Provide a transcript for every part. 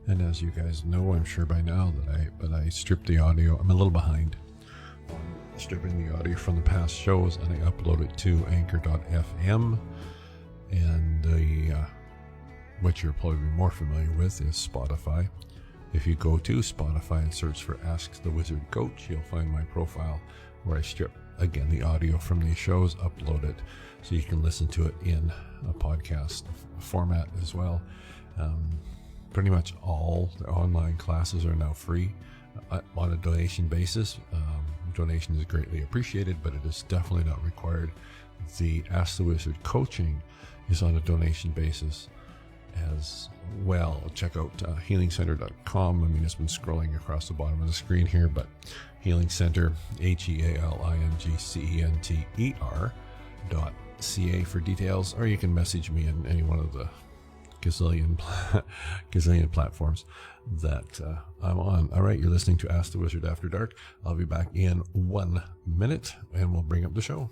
And as you guys know, I'm sure by now that I stripped the audio. I'm a little behind on stripping the audio from the past shows, and I upload it to anchor.fm. And what you're probably more familiar with is Spotify. If you go to Spotify and search for Ask the Wizard Coach, you'll find my profile where I strip, again, the audio from these shows, upload it, so you can listen to it in a podcast format as well. Pretty much all the online classes are now free on a donation basis. Donation is greatly appreciated, but it is definitely not required. The Ask the Wizard coaching is on a donation basis as well. Check out healingcenter.com. I mean, it's been scrolling across the bottom of the screen here, but Healing Center, HEALINGCENTER.ca for details, or you can message me in any one of the gazillion platforms that I'm on. All right, you're listening to Ask the Wizard After Dark. I'll be back in 1 minute, and we'll bring up the show.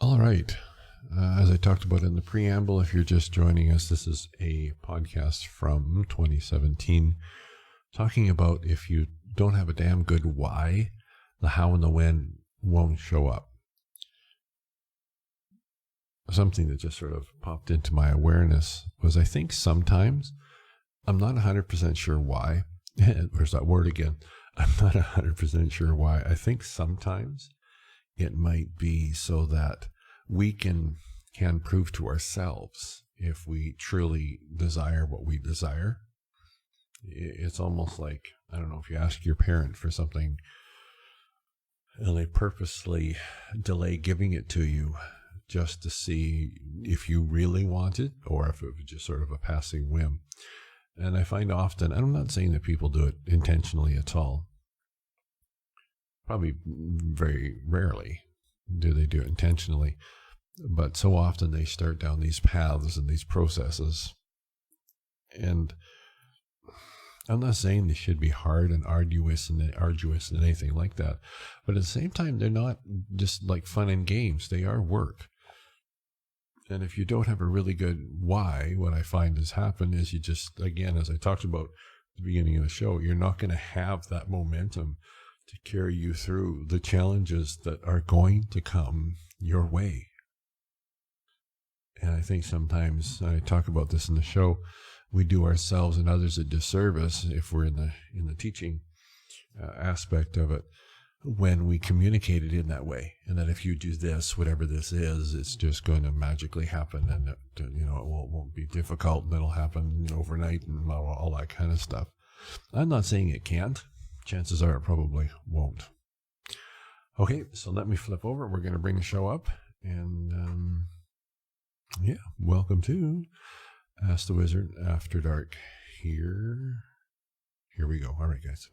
All right. As I talked about in the preamble, if you're just joining us, this is a podcast from 2017 talking about if you don't have a damn good why, the how and the when won't show up. Something that just sort of popped into my awareness was I think sometimes, I'm not 100% sure why. Where's that word again? I'm not 100% sure why. I think sometimes it might be so that we can prove to ourselves if we truly desire what we desire. It's almost like, I don't know, if you ask your parent for something and they purposely delay giving it to you just to see if you really want it or if it was just sort of a passing whim. And I find often, and I'm not saying that people do it intentionally at all, probably very rarely do they do it intentionally, but so often they start down these paths and these processes. And I'm not saying they should be hard and arduous and anything like that, but at the same time, they're not just like fun and games. They are work. And if you don't have a really good why, what I find has happened is you just, again, as I talked about at the beginning of the show, you're not going to have that momentum to carry you through the challenges that are going to come your way. And I think sometimes, I talk about this in the show, we do ourselves and others a disservice if we're in the teaching aspect of it when we communicate it in that way. And that if you do this, whatever this is, it's just going to magically happen, and it won't be difficult, and it'll happen overnight and all that kind of stuff. I'm not saying it can't. Chances are it probably won't. Okay, so let me flip over. We're going to bring the show up. And welcome to Ask the Wizard After Dark. Here we go. All right, guys.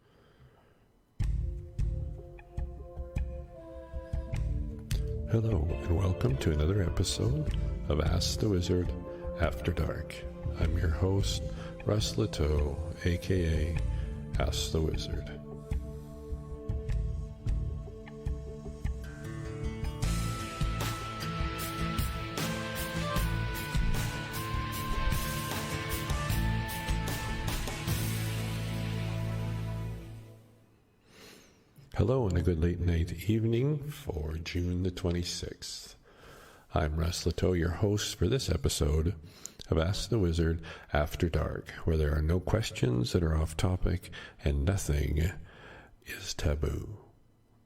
Hello, and welcome to another episode of Ask the Wizard After Dark. I'm your host, Russ Leteau, a.k.a. Ask the Wizard. Hello and a good late night evening for June the 26th. I'm Russ Leteau, your host for this episode of Ask the Wizard After Dark, where there are no questions that are off topic and nothing is taboo.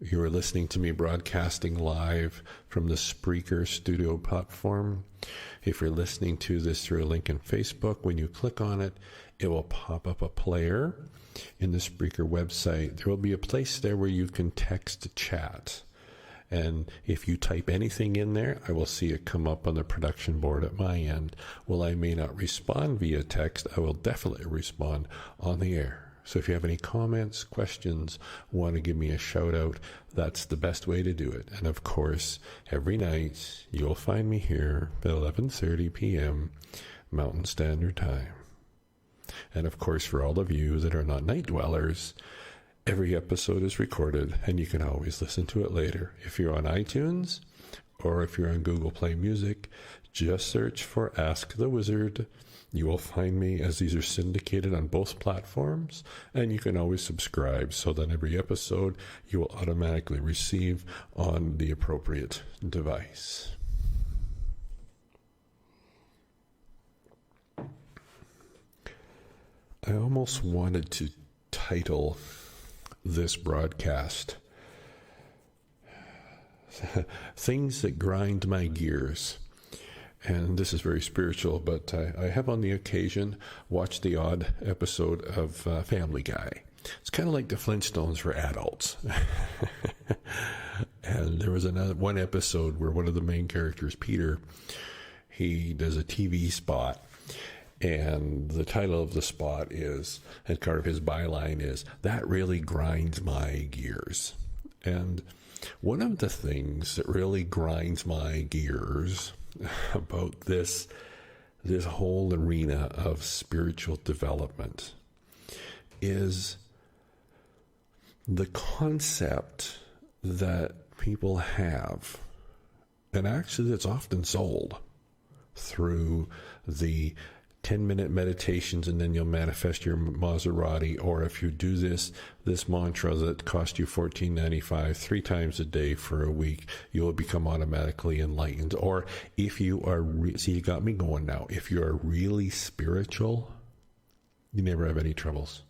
You are listening to me broadcasting live from the Spreaker Studio platform. If you're listening to this through a link in Facebook, when you click on it, it will pop up a player in the Spreaker website. There will be a place there where you can text chat. And if you type anything in there, I will see it come up on the production board at my end. While I may not respond via text, I will definitely respond on the air. So if you have any comments, questions, want to give me a shout out, that's the best way to do it. And of course, every night you'll find me here at 11:30 p.m. Mountain Standard Time. And of course, for all of you that are not night dwellers, every episode is recorded and you can always listen to it later. If you're on iTunes or if you're on Google Play Music, just search for Ask the Wizard. You will find me, as these are syndicated on both platforms, and you can always subscribe so that every episode you will automatically receive on the appropriate device. I almost wanted to title this broadcast Things That Grind My Gears. And this is very spiritual, but I have on the occasion watched the odd episode of Family Guy. It's kind of like the Flintstones for adults. And there was one episode where one of the main characters, Peter, he does a TV spot. And the title of the spot is, and part of his byline is, "That really grinds my gears." And one of the things that really grinds my gears about this whole arena of spiritual development is the concept that people have, and actually that's often sold through the 10-minute meditations, and then you'll manifest your Maserati. Or if you do this mantra that costs you $14.95 3 times a day for a week, you'll become automatically enlightened. Or if you are, see, you got me going now. If you are really spiritual, you never have any troubles.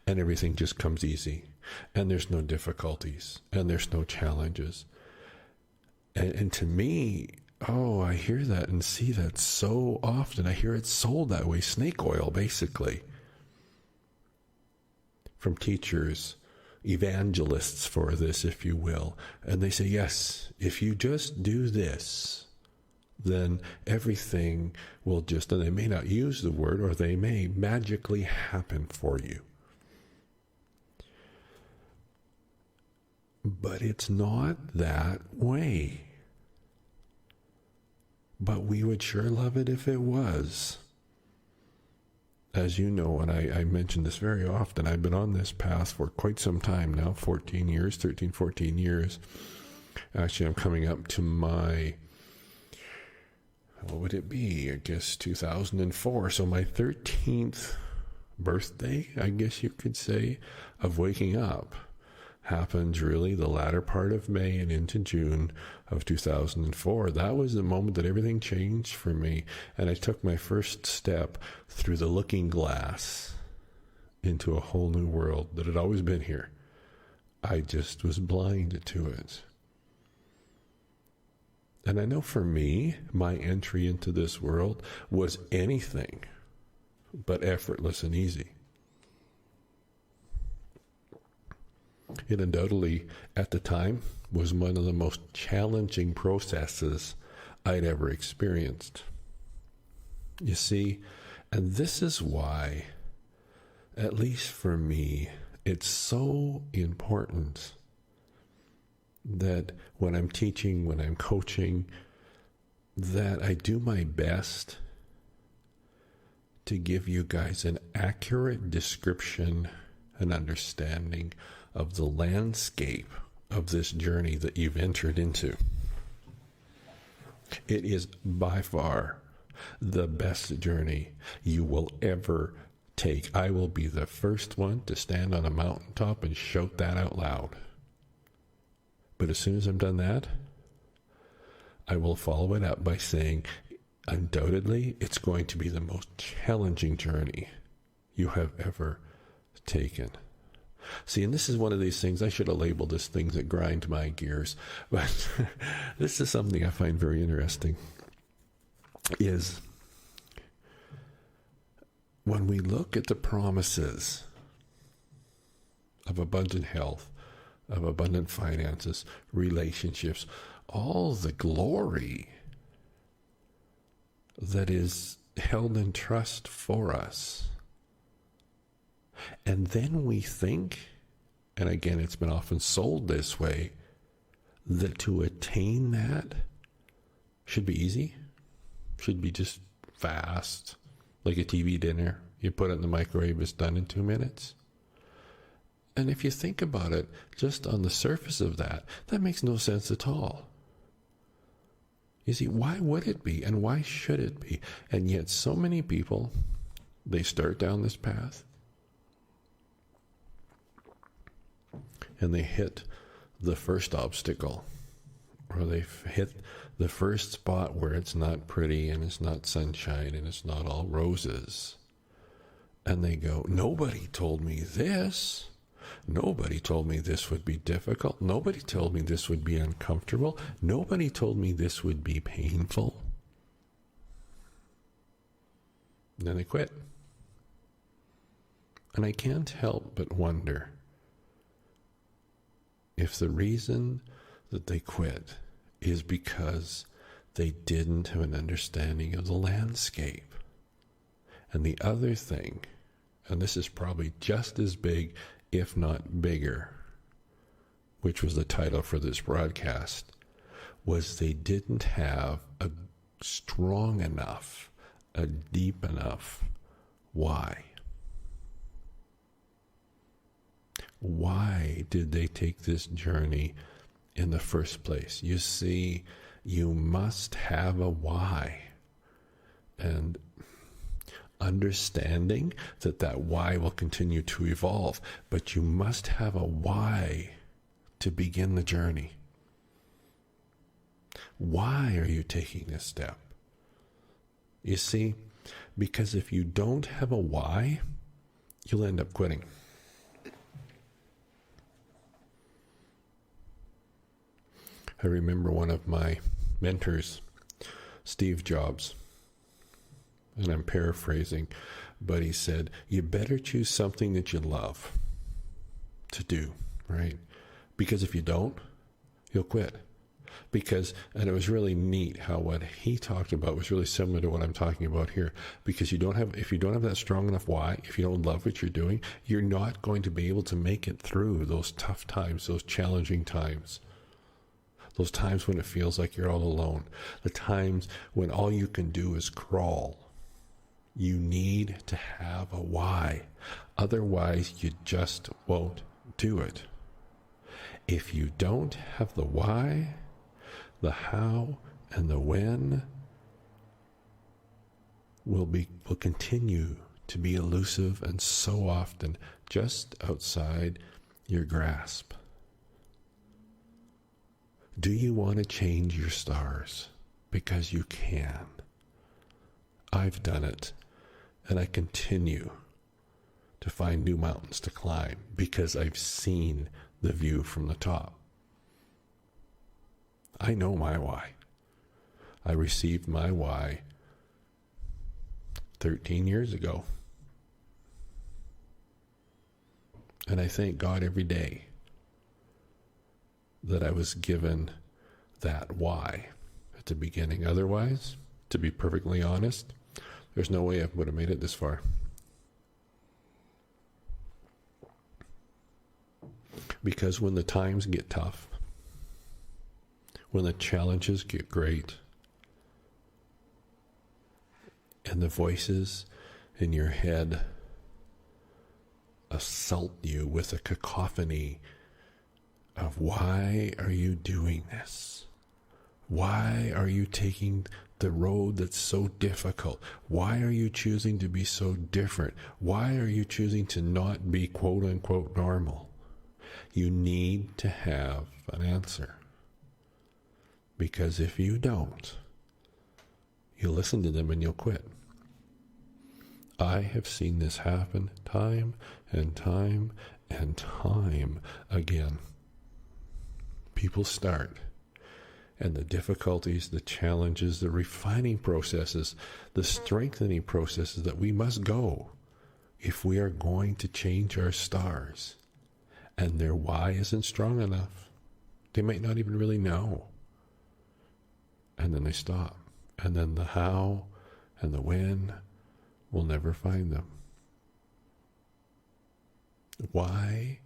And everything just comes easy. And there's no difficulties. And there's no challenges. And to me, I hear that and see that so often. I hear it sold that way, snake oil, basically. From teachers, evangelists for this, if you will. And they say, yes, if you just do this, then everything will just, and they may not use the word, or they may magically happen for you. But it's not that way. But we would sure love it if it was. As you know, and I mention this very often, I've been on this path for quite some time now, 14 years. Actually, I'm coming up to my, what would it be? I guess 2004. So my 13th birthday, I guess you could say, of waking up happens really the latter part of May and into June of 2004. That was the moment that everything changed for me. And I took my first step through the looking glass into a whole new world that had always been here. I just was blind to it. And I know for me, my entry into this world was anything but effortless and easy. It undoubtedly, at the time, was one of the most challenging processes I'd ever experienced. You see, and this is why, at least for me, it's so important that when I'm teaching, when I'm coaching, that I do my best to give you guys an accurate description and understanding of the landscape of this journey that you've entered into. It is by far the best journey you will ever take. I will be the first one to stand on a mountaintop and shout that out loud. But as soon as I've done that, I will follow it up by saying, undoubtedly, it's going to be the most challenging journey you have ever taken. See, and this is one of these things, I should have labeled this things that grind my gears, but this is something I find very interesting, is when we look at the promises of abundant health, of abundant finances, relationships, all the glory that is held in trust for us. And then we think, and again, it's been often sold this way, that to attain that should be easy, should be just fast, like a TV dinner. You put it in the microwave, it's done in 2 minutes. And if you think about it, just on the surface of that, that makes no sense at all. You see, why would it be, and why should it be? And yet so many people, they start down this path, and they hit the first obstacle, or they hit the first spot where it's not pretty, and it's not sunshine, and it's not all roses. And they go, nobody told me this. Nobody told me this would be difficult. Nobody told me this would be uncomfortable. Nobody told me this would be painful. And then they quit. And I can't help but wonder if the reason that they quit is because they didn't have an understanding of the landscape. And the other thing, and this is probably just as big, if not bigger, which was the title for this broadcast, was they didn't have a strong enough, a deep enough why. Why did they take this journey in the first place? You see, you must have a why. And understanding that that why will continue to evolve, but you must have a why to begin the journey. Why are you taking this step? You see, because if you don't have a why, you'll end up quitting. I remember one of my mentors, Steve Jobs, and I'm paraphrasing, but he said, you better choose something that you love to do, right? Because if you don't, you'll quit. And it was really neat how what he talked about was really similar to what I'm talking about here. Because if you don't have that strong enough why, if you don't love what you're doing, you're not going to be able to make it through those tough times, those challenging times. Those times when it feels like you're all alone. The times when all you can do is crawl. You need to have a why. Otherwise, you just won't do it. If you don't have the why, the how and the when will continue to be elusive and so often just outside your grasp. Do you want to change your stars? Because you can. I've done it, and I continue to find new mountains to climb because I've seen the view from the top. I know my why. I received my why 13 years ago. And I thank God every day that I was given that why at the beginning. Otherwise, to be perfectly honest, there's no way I would have made it this far. Because when the times get tough, when the challenges get great, and the voices in your head assault you with a cacophony of why are you doing this? Why are you taking the road that's so difficult? Why are you choosing to be so different? Why are you choosing to not be quote unquote normal? You need to have an answer. Because if you don't, you'll listen to them and you'll quit. I have seen this happen time and time and time again. People start, and the difficulties, the challenges, the refining processes, the strengthening processes that we must go if we are going to change our stars. And their why isn't strong enough. They might not even really know. And then they stop. And then the how and the when will never find them. Why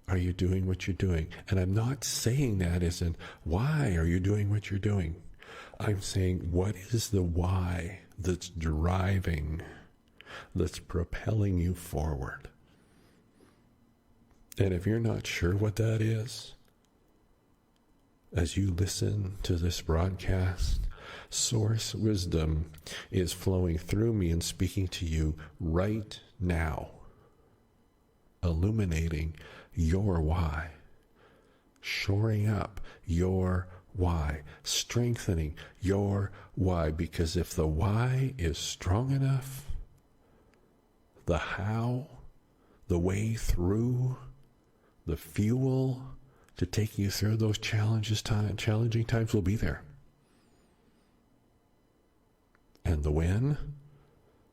are you doing what you're doing? And I'm not saying that as in, why are you doing what you're doing? I'm saying, what is the why that's driving, that's propelling you forward? And if you're not sure what that is, as you listen to this broadcast, source wisdom is flowing through me and speaking to you right now, illuminating your why, shoring up your why, strengthening your why. Because if the why is strong enough, the how, the way through, the fuel to take you through those challenging times will be there. And the when,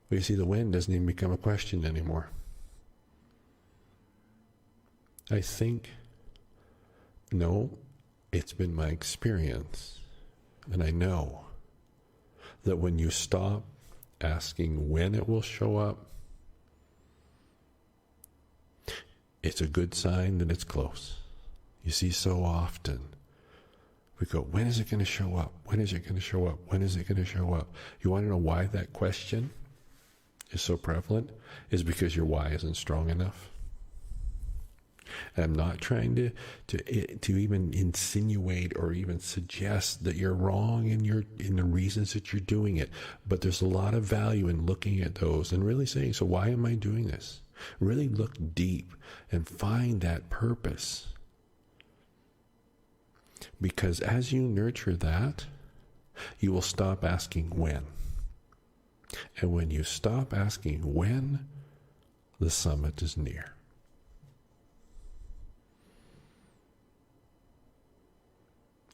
well, you see, the when doesn't even become a question anymore. I think, no, it's been my experience, and I know that when you stop asking when it will show up, it's a good sign that it's close. You see, so often we go, when is it going to show up? When is it going to show up? When is it going to show up? You want to know why that question is so prevalent? Is because your why isn't strong enough. And I'm not trying to even insinuate or even suggest that you're wrong in the reasons that you're doing it. But there's a lot of value in looking at those and really saying, so why am I doing this? Really look deep and find that purpose. Because as you nurture that, you will stop asking when. And when you stop asking when, the summit is near.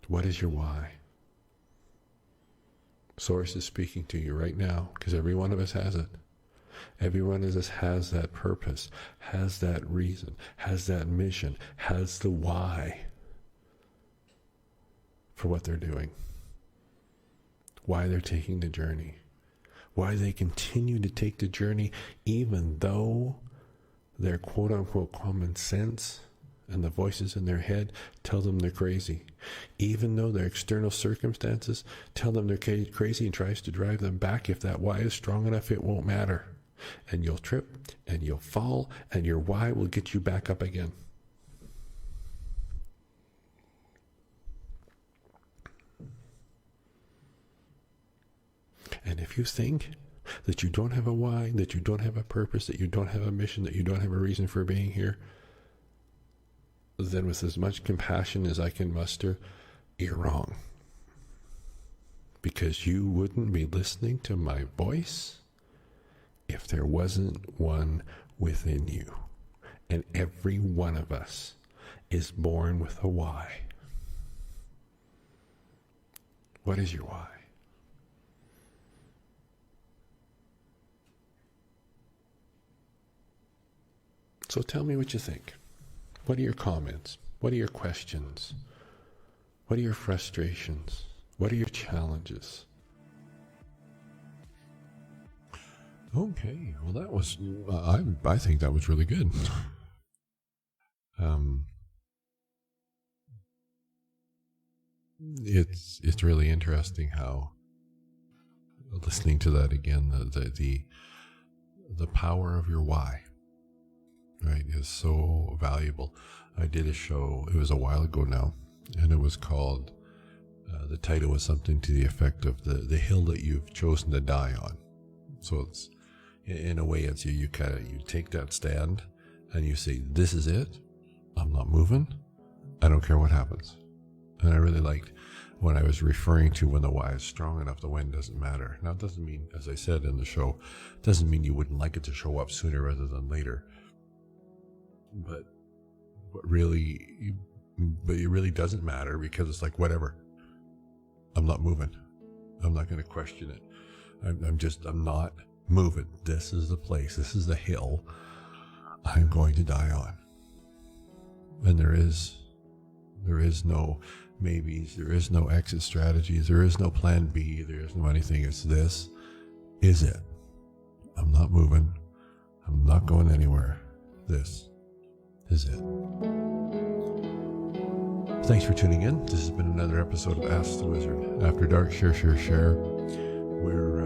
What is your why? Source is speaking to you right now, because every one of us has it. Every one of us has that purpose, has that reason, has that mission, has the why for what they're doing, why they're taking the journey, why they continue to take the journey even though their quote-unquote common sense and the voices in their head tell them they're crazy, even though their external circumstances tell them they're crazy and tries to drive them back. If that why is strong enough, it won't matter. And you'll trip and you'll fall and your why will get you back up again. And if you think that you don't have a why, that you don't have a purpose, that you don't have a mission, that you don't have a reason for being here, then with as much compassion as I can muster, you're wrong. Because you wouldn't be listening to my voice if there wasn't one within you. And every one of us is born with a why. What is your why? So tell me what you think. What are your comments? What are your questions? What are your frustrations? What are your challenges? Okay, well that was, I think that was really good. It's really interesting how, listening to that again, the power of your why, right, is so valuable. I did a show, it was a while ago now, and it was called, the title was something to the effect of the hill that you've chosen to die on. So it's, in a way, it's you take that stand and you say, this is it. I'm not moving. I don't care what happens. And I really liked when I was referring to when the why is strong enough, the when doesn't matter. Now, it doesn't mean, as I said in the show, doesn't mean you wouldn't like it to show up sooner rather than later. But it really doesn't matter, because it's like, whatever. I'm not moving. I'm not going to question it. I'm not moving. This is the place. This is the hill I'm going to die on. And there is no maybes. There is no exit strategies. There is no plan B. There is no anything. It's this is it. I'm not moving. I'm not going anywhere. This is it. Thanks for tuning in. This has been another episode of Ask the Wizard. After Dark, share. We're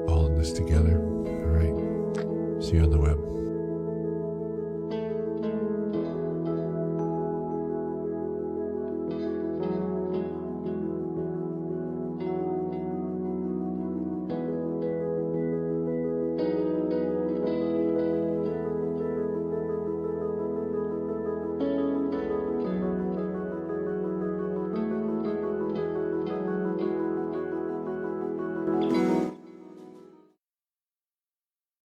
all in this together. All right. See you on the web.